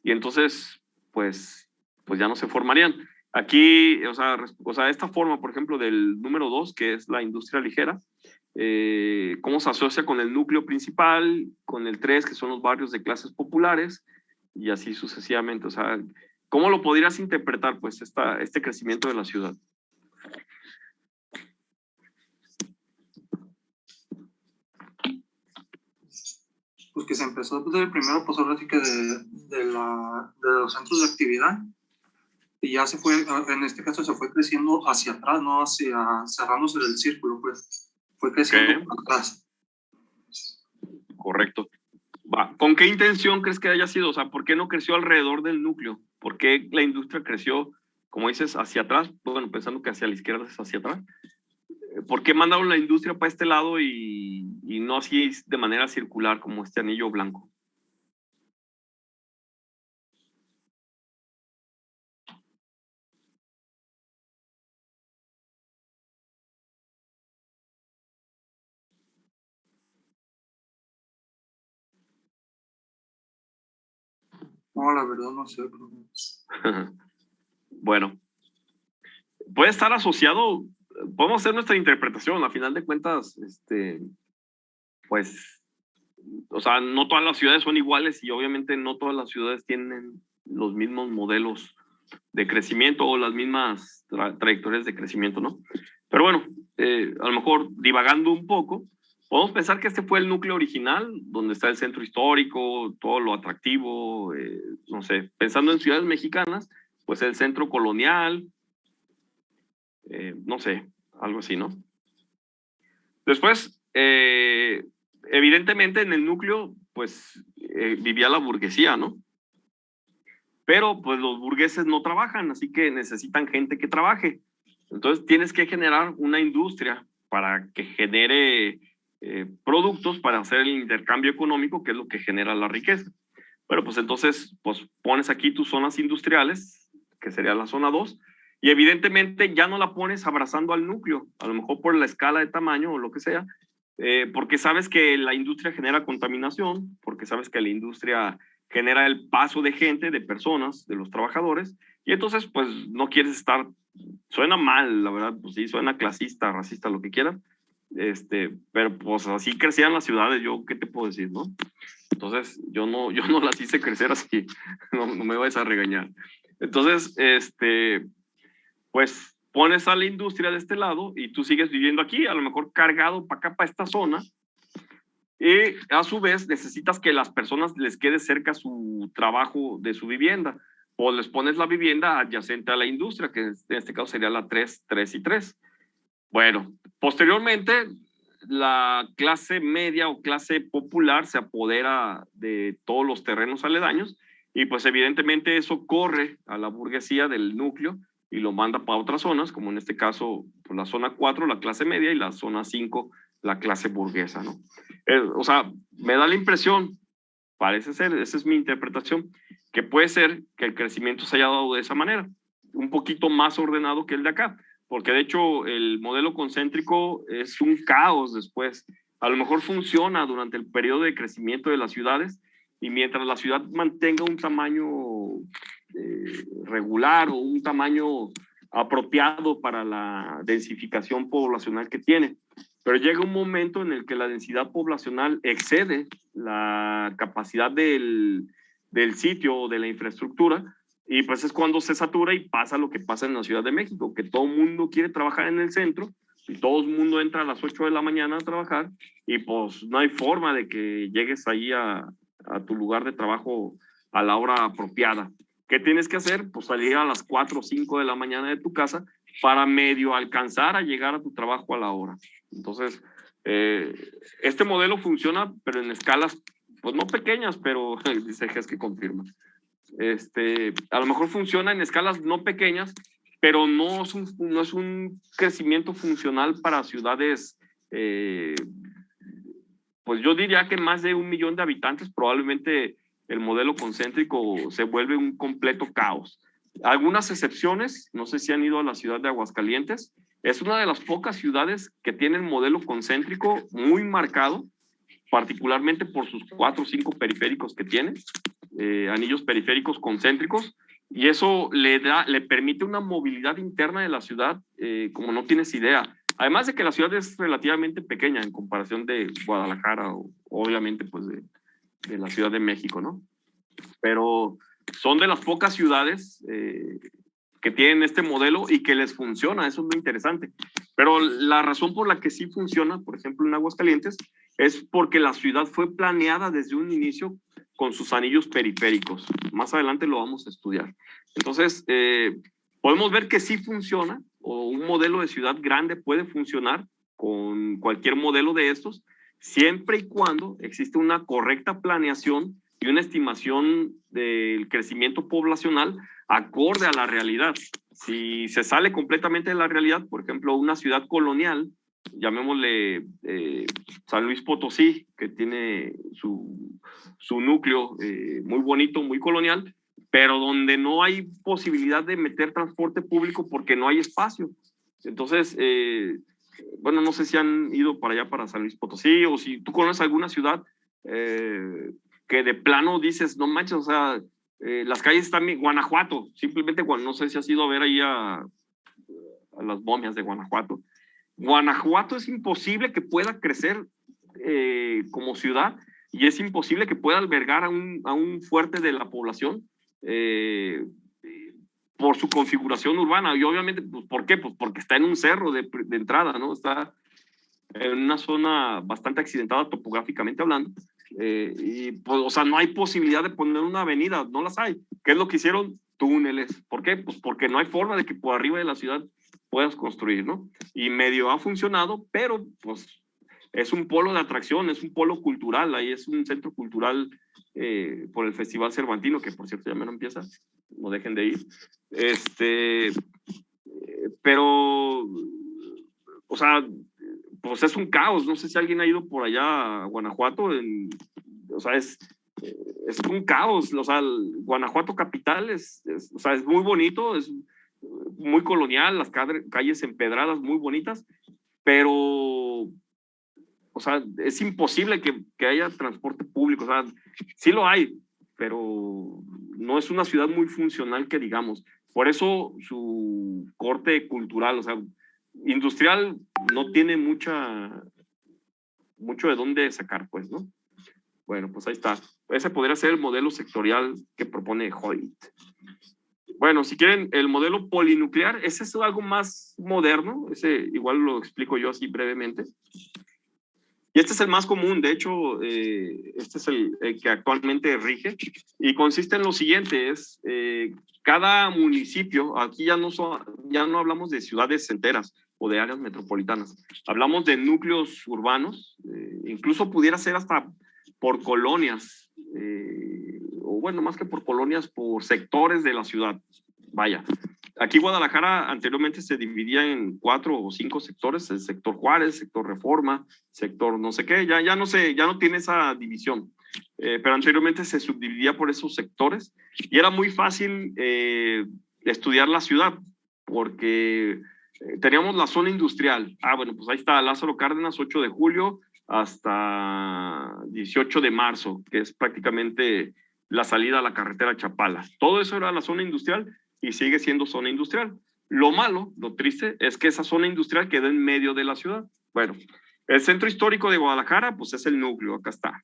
y entonces, pues ya no se formarían. Aquí, o sea, esta forma, por ejemplo, del número 2, que es la industria ligera, cómo se asocia con el núcleo principal, con el 3, que son los barrios de clases populares, y así sucesivamente. O sea, ¿cómo lo podrías interpretar, pues, este crecimiento de la ciudad? Pues que se empezó desde el primero, pues ahora sí que de los centros de actividad, y ya se fue, en este caso se fue creciendo hacia atrás, no cerrándose el círculo, pues fue creciendo para atrás. Correcto. Va. ¿Con qué intención crees que haya sido? O sea, ¿por qué no creció alrededor del núcleo? ¿Por qué la industria creció, como dices, hacia atrás? Bueno, pensando que hacia la izquierda es hacia atrás. ¿Por qué mandaron la industria para este lado y no así de manera circular como este anillo blanco? No, la verdad no sé, profe. Bueno, puede estar asociado, podemos hacer nuestra interpretación, a final de cuentas, pues, o sea, no todas las ciudades son iguales y obviamente no todas las ciudades tienen los mismos modelos de crecimiento o las mismas trayectorias de crecimiento, ¿no? Pero bueno, a lo mejor divagando un poco, podemos pensar que este fue el núcleo original, donde está el centro histórico, todo lo atractivo, no sé, pensando en ciudades mexicanas, pues el centro colonial, no sé, algo así, ¿no? Después, evidentemente en el núcleo, pues vivía la burguesía, ¿no? Pero pues los burgueses no trabajan, así que necesitan gente que trabaje. Entonces tienes que generar una industria para que genere productos para hacer el intercambio económico, que es lo que genera la riqueza. Bueno, pues entonces pues pones aquí tus zonas industriales, que sería la zona 2, y evidentemente ya no la pones abrazando al núcleo, a lo mejor por la escala de tamaño o lo que sea, porque sabes que la industria genera contaminación, porque sabes que la industria genera el paso de gente, de personas, de los trabajadores, y entonces pues no quieres estar, suena mal, la verdad, pues sí, suena clasista, racista, lo que quieran, pero pues así crecían las ciudades, yo qué te puedo decir, ¿no? Entonces yo no las hice crecer así, no me vayas a regañar. Entonces, pues pones a la industria de este lado y tú sigues viviendo aquí, a lo mejor cargado para acá, para esta zona, y a su vez necesitas que las personas les quede cerca su trabajo de su vivienda, o les pones la vivienda adyacente a la industria, que en este caso sería la 3, 3 y 3. Bueno, posteriormente la clase media o clase popular se apodera de todos los terrenos aledaños y pues evidentemente eso corre a la burguesía del núcleo y lo manda para otras zonas, como en este caso pues la zona 4, la clase media, y la zona 5, la clase burguesa, ¿no? O sea, me da la impresión, parece ser, esa es mi interpretación, que puede ser que el crecimiento se haya dado de esa manera, un poquito más ordenado que el de acá, porque de hecho el modelo concéntrico es un caos después. A lo mejor funciona durante el periodo de crecimiento de las ciudades y mientras la ciudad mantenga un tamaño regular o un tamaño apropiado para la densificación poblacional que tiene. Pero llega un momento en el que la densidad poblacional excede la capacidad del sitio o de la infraestructura, y pues es cuando se satura y pasa lo que pasa en la Ciudad de México, que todo el mundo quiere trabajar en el centro y todo el mundo entra a las 8 de la mañana a trabajar y pues no hay forma de que llegues ahí a tu lugar de trabajo a la hora apropiada. ¿Qué tienes que hacer? Pues salir a las 4 o 5 de la mañana de tu casa para medio alcanzar a llegar a tu trabajo a la hora. Entonces, este modelo funciona, pero en escalas, pues no pequeñas, pero dice Ges que confirma. A lo mejor funciona en escalas no pequeñas, pero no es un crecimiento funcional para ciudades, pues yo diría que más de 1 millón de habitantes, probablemente el modelo concéntrico se vuelve un completo caos. Algunas excepciones, no sé si han ido a la ciudad de Aguascalientes, es una de las pocas ciudades que tienen modelo concéntrico muy marcado, particularmente por sus 4 o 5 periféricos que tiene, anillos periféricos concéntricos, y eso le permite una movilidad interna de la ciudad como no tienes idea. Además de que la ciudad es relativamente pequeña en comparación de Guadalajara o obviamente pues de la Ciudad de México, ¿no? Pero son de las pocas ciudades que tienen este modelo y que les funciona, eso es lo interesante. Pero la razón por la que sí funciona, por ejemplo en Aguascalientes, es porque la ciudad fue planeada desde un inicio con sus anillos periféricos. Más adelante lo vamos a estudiar. Entonces, podemos ver que sí funciona, o un modelo de ciudad grande puede funcionar con cualquier modelo de estos, siempre y cuando existe una correcta planeación y una estimación del crecimiento poblacional acorde a la realidad. Si se sale completamente de la realidad, por ejemplo, una ciudad colonial, llamémosle San Luis Potosí, que tiene su núcleo muy bonito, muy colonial, pero donde no hay posibilidad de meter transporte público porque no hay espacio. Entonces, bueno, no sé si han ido para allá, para San Luis Potosí, o si tú conoces alguna ciudad que de plano dices, no manches, o sea, las calles están bien, Guanajuato, simplemente, no sé si has ido a ver ahí a las momias de Guanajuato. Guanajuato es imposible que pueda crecer como ciudad y es imposible que pueda albergar a un fuerte de la población por su configuración urbana. Y obviamente, pues, ¿por qué? Pues porque está en un cerro de entrada, ¿no? Está en una zona bastante accidentada topográficamente hablando. Y pues, o sea, no hay posibilidad de poner una avenida, no las hay. ¿Qué es lo que hicieron? Túneles. ¿Por qué? Pues porque no hay forma de que por arriba de la ciudad puedas construir, ¿no? Y medio ha funcionado, pero pues es un polo de atracción, es un polo cultural, ahí es un centro cultural por el Festival Cervantino, que por cierto ya me lo empieza, no dejen de ir. Pero, o sea, pues es un caos. No sé si alguien ha ido por allá a Guanajuato, o sea, es un caos. O sea, Guanajuato capital o sea, es muy bonito, es muy colonial, las calles empedradas muy bonitas, pero, o sea, es imposible que haya transporte público. O sea, sí lo hay, pero no es una ciudad muy funcional que digamos. Por eso su corte cultural, o sea, industrial, no tiene mucho de dónde sacar, pues, ¿no? Bueno, pues ahí está. Ese podría ser el modelo sectorial que propone Hoyt. Bueno, si quieren, el modelo polinuclear, ese es algo más moderno, ese igual lo explico yo así brevemente. Y este es el más común, de hecho, este es el que actualmente rige, y consiste en lo siguiente, es cada municipio, aquí ya no hablamos de ciudades enteras o de áreas metropolitanas, hablamos de núcleos urbanos, incluso pudiera ser hasta por colonias, o bueno, más que por colonias, por sectores de la ciudad. Vaya, aquí Guadalajara anteriormente se dividía en 4 o 5 sectores, el sector Juárez, sector Reforma, sector no sé qué, ya no tiene esa división, pero anteriormente se subdividía por esos sectores y era muy fácil estudiar la ciudad porque teníamos la zona industrial. Bueno, pues ahí está Lázaro Cárdenas, 8 de julio hasta 18 de marzo, que es prácticamente la salida a la carretera Chapala. Todo eso era la zona industrial y sigue siendo zona industrial. Lo malo, lo triste, es que esa zona industrial queda en medio de la ciudad. Bueno, el centro histórico de Guadalajara, pues es el núcleo, acá está.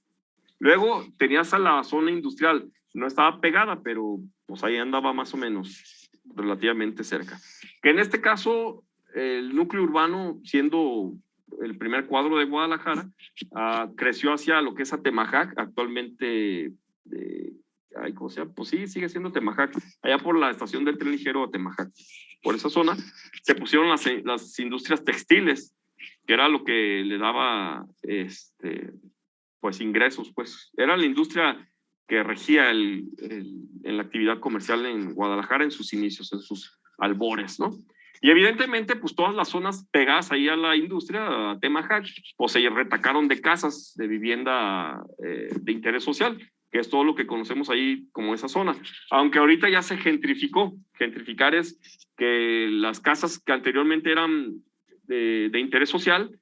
Luego tenías a la zona industrial, no estaba pegada, pero pues ahí andaba más o menos relativamente cerca. Que en este caso, el núcleo urbano, siendo el primer cuadro de Guadalajara, creció hacia lo que es Atemajac, actualmente, ¿cómo se llama? Pues sí, sigue siendo Atemajac, allá por la estación del tren ligero Atemajac. Por esa zona se pusieron las industrias textiles, que era lo que le daba pues ingresos, pues era la industria que regía en la actividad comercial en Guadalajara en sus inicios, en sus albores, ¿no? Y evidentemente, pues todas las zonas pegadas ahí a la industria, a Temajac, pues se retacaron de casas, de vivienda de interés social, que es todo lo que conocemos ahí como esa zona. Aunque ahorita ya se gentrificó. Gentrificar es que las casas que anteriormente eran de interés social,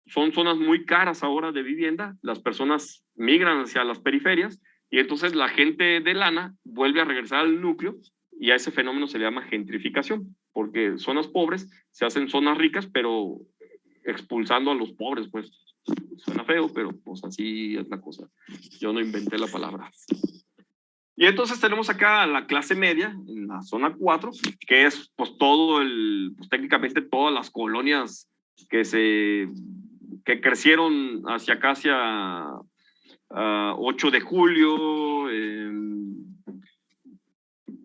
son zonas muy caras ahora de vivienda, las personas migran hacia las periferias y entonces la gente de lana vuelve a regresar al núcleo y a ese fenómeno se le llama gentrificación, porque zonas pobres se hacen zonas ricas, pero expulsando a los pobres, pues suena feo, pero pues así es la cosa. Yo no inventé la palabra. Y entonces tenemos acá la clase media, en la zona 4, que es pues pues técnicamente todas las colonias que crecieron hacia acá, hacia 8 de julio,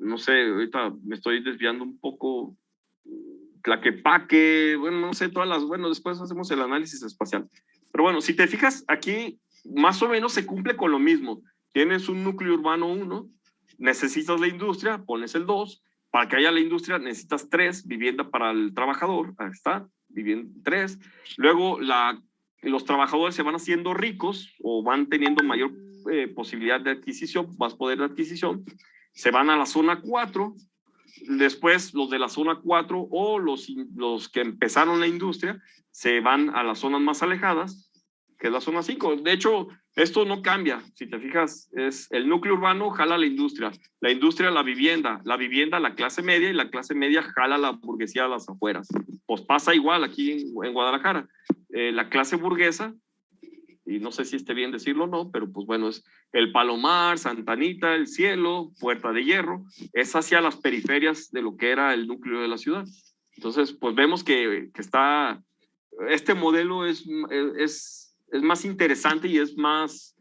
no sé, ahorita me estoy desviando un poco, Tlaquepaque, bueno, no sé, bueno, después hacemos el análisis espacial. Pero bueno, si te fijas, aquí más o menos se cumple con lo mismo. Tienes un núcleo urbano 1, necesitas la industria, pones el 2, para que haya la industria necesitas 3, vivienda para el trabajador, ahí está, vivienda 3. Luego los trabajadores se van haciendo ricos o van teniendo mayor posibilidad de adquisición, más poder de adquisición, se van a la zona 4, después los de la zona 4 o los que empezaron la industria se van a las zonas más alejadas, que es la zona 5. De hecho, esto no cambia. Si te fijas, es el núcleo urbano jala la industria la vivienda, la clase media, y la clase media jala la burguesía a las afueras. Pues pasa igual aquí en Guadalajara. La clase burguesa, y no sé si esté bien decirlo o no, pero pues bueno, es el Palomar, Santa Anita, el Cielo, Puerta de Hierro, es hacia las periferias de lo que era el núcleo de la ciudad. Entonces, pues vemos que este modelo es más interesante y es más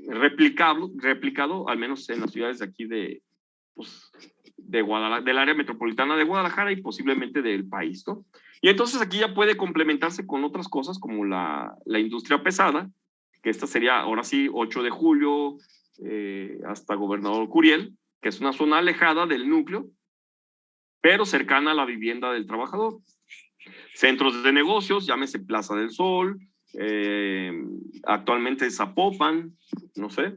replicado, al menos en las ciudades de aquí de Guadalajara, del área metropolitana de Guadalajara y posiblemente del país, ¿no? Y entonces aquí ya puede complementarse con otras cosas como la industria pesada, que esta sería ahora sí 8 de julio hasta Gobernador Curiel, que es una zona alejada del núcleo, pero cercana a la vivienda del trabajador. Centros de negocios, llámese Plaza del Sol, actualmente Zapopan, no sé.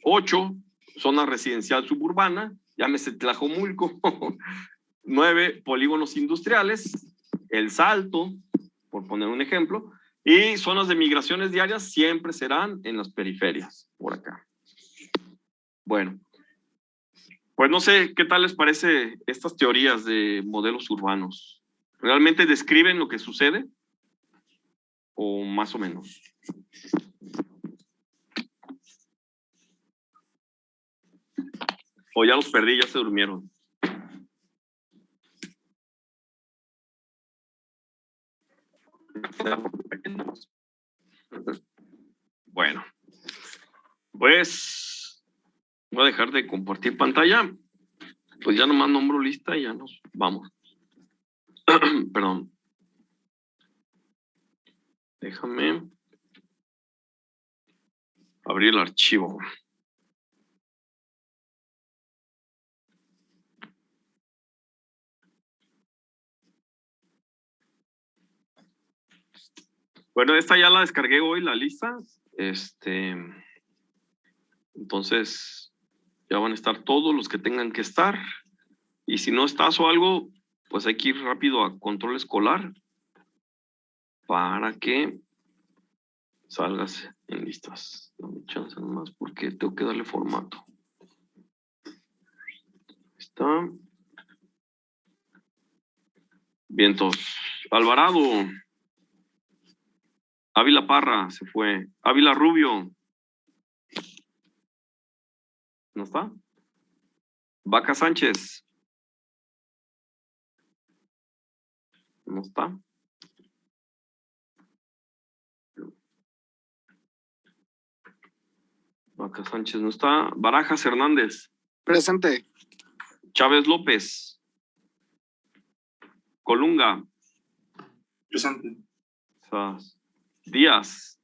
8, zona residencial suburbana, llámese Tlajomulco. 9, polígonos industriales, El Salto, por poner un ejemplo. Y zonas de migraciones diarias siempre serán en las periferias, por acá. Bueno, pues no sé qué tal les parece estas teorías de modelos urbanos. ¿Realmente describen lo que sucede? ¿O más o menos? ¿O ya los perdí, ya se durmieron? Bueno, pues voy a dejar de compartir pantalla. Pues ya nomás nombro lista y ya nos vamos. Perdón. Déjame abrir el archivo. Bueno, esta ya la descargué hoy, la lista. Entonces, ya van a estar todos los que tengan que estar. Y si no estás o algo, pues hay que ir rápido a control escolar para que salgas en listas. Dame chance nomás porque tengo que darle formato. Está. Vientos. Alvarado. Ávila Parra se fue. Ávila Rubio. ¿No está? Vaca Sánchez. ¿No está? Vaca Sánchez no está. Barajas Hernández. Presente. Chávez López. Colunga. Presente. Díaz.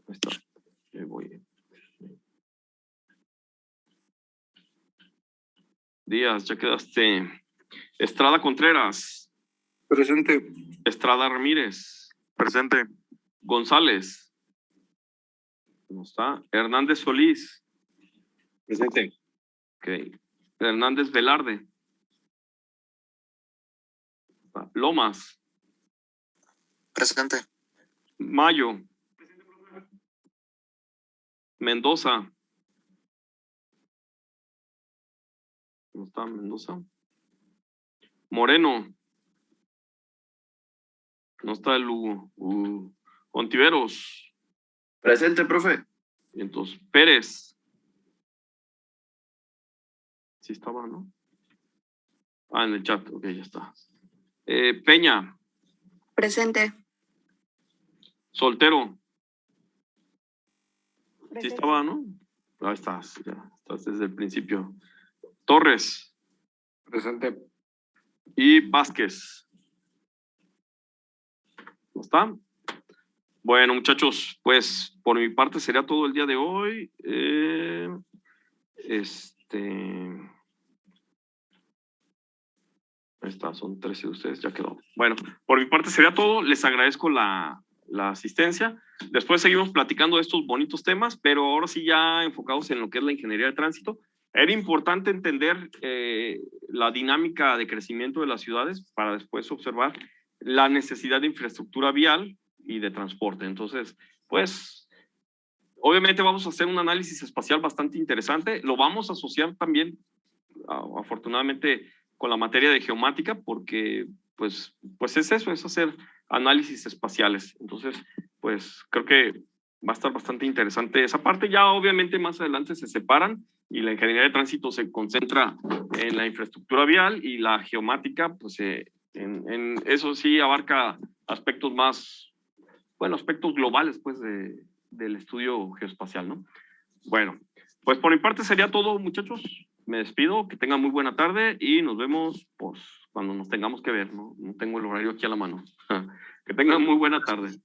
Ahí está. Ahí voy. Díaz, ya quedaste. Estrada Contreras. Presente. Estrada Ramírez. Presente. González. ¿No está? Hernández Solís. Presente. Ok. Hernández Velarde. Lomas. Presente. Mayo. Mendoza. ¿No está Mendoza? Moreno. No está el Lugo. Ontiveros. Presente, profe. Y entonces, Pérez. Sí estaba, ¿no? Ah, en el chat. Ok, ya está. Peña. Presente. Soltero. Sí Presente. estaba, ¿no? Ahí estás. Ya estás desde el principio. Torres. Presente. Y Vázquez. ¿No está? Bueno, muchachos, pues por mi parte sería todo el día de hoy. Ahí está, son 13 de ustedes, ya quedó. Bueno, por mi parte sería todo. Les agradezco la asistencia. Después seguimos platicando de estos bonitos temas, pero ahora sí ya enfocados en lo que es la ingeniería de tránsito. Era importante entender la dinámica de crecimiento de las ciudades para después observar la necesidad de infraestructura vial y de transporte. Entonces, pues, obviamente vamos a hacer un análisis espacial bastante interesante. Lo vamos a asociar también, afortunadamente, con la materia de geomática, porque pues es eso, es hacer análisis espaciales. Entonces, pues creo que va a estar bastante interesante esa parte. Ya obviamente más adelante se separan y la ingeniería de tránsito se concentra en la infraestructura vial y la geomática, pues en eso sí abarca aspectos más, bueno, aspectos globales, pues, del estudio geoespacial, ¿no? Bueno, pues por mi parte sería todo, muchachos. Me despido, que tengan muy buena tarde y nos vemos, pues, cuando nos tengamos que ver, ¿no? No tengo el horario aquí a la mano. Que tengan muy buena tarde.